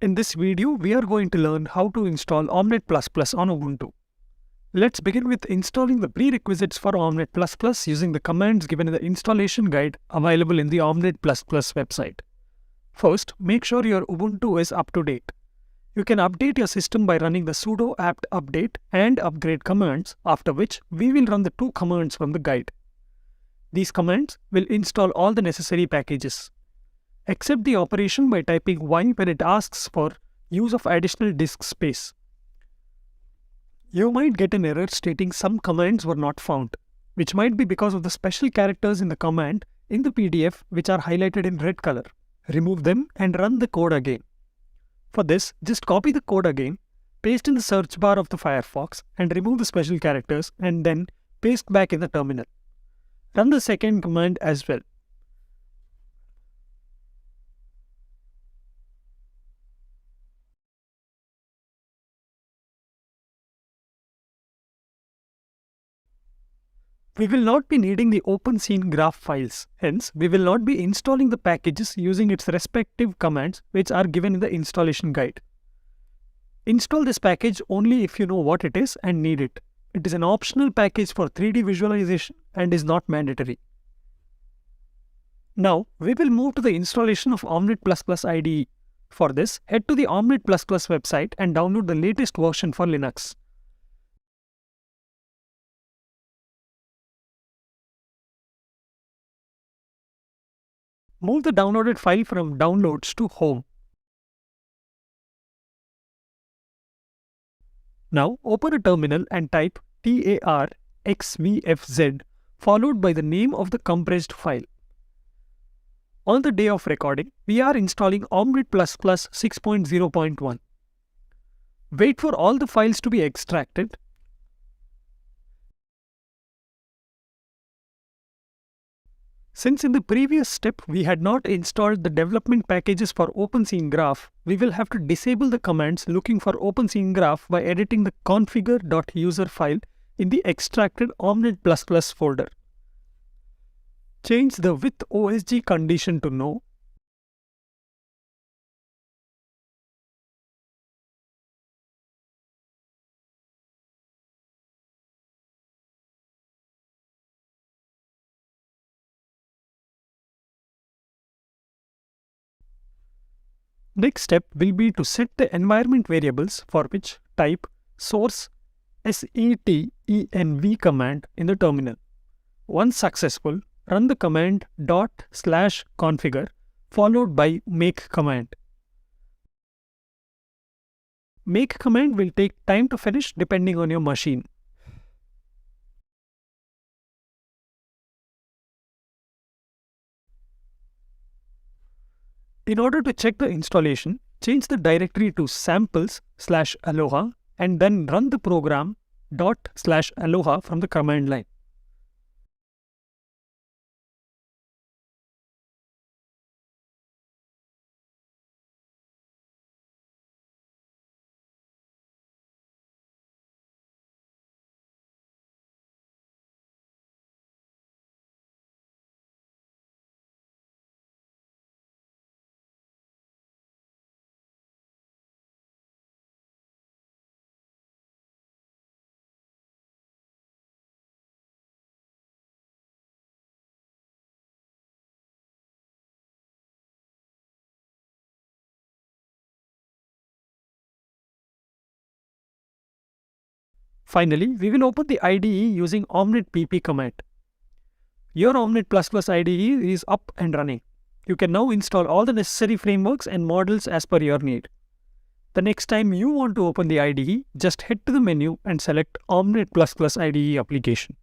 In this video, we are going to learn how to install OMNeT++ on Ubuntu. Let's begin with installing the prerequisites for OMNeT++ using the commands given in the installation guide available in the OMNeT++ website. First, make sure your Ubuntu is up to date. You can update your system by running the sudo apt update and upgrade commands, after which we will run the two commands from the guide. These commands will install all the necessary packages. Accept the operation by typing Y when it asks for use of additional disk space. You might get an error stating some commands were not found, which might be because of the special characters in the command in the PDF which are highlighted in red color. Remove them and run the code again. For this, just copy the code again, paste in the search bar of the Firefox and remove the special characters and then paste back in the terminal. Run the second command as well. We will not be needing the OpenScene graph files, hence we will not be installing the packages using its respective commands which are given in the installation guide. Install this package only if you know what it is and need it. It is an optional package for 3D visualization and is not mandatory. Now we will move to the installation of OMNeT++ IDE. For this, head to the OMNeT++ website and download the latest version for Linux. Move the downloaded file from Downloads to Home. Now open a terminal and type tarxvfz followed by the name of the compressed file. On the day of recording, we are installing OMNeT++ 6.0.1. Wait for all the files to be extracted. Since in the previous step we had not installed the development packages for OpenScene Graph, we will have to disable the commands looking for OpenScene Graph by editing the configure.user file in the extracted OMNeT++ folder. Change the with OSG condition to no. Next step will be to set the environment variables, for which type source setenv command in the terminal. Once successful, run the command /configure followed by make command. Make command will take time to finish depending on your machine. In order to check the installation, change the directory to samples/aloha and then run the program ./aloha from the command line. Finally, we will open the IDE using OMNeT pp command. Your OMNeT++ IDE is up and running. You can now install all the necessary frameworks and models as per your need. The next time you want to open the IDE, just head to the menu and select OMNeT++ IDE application.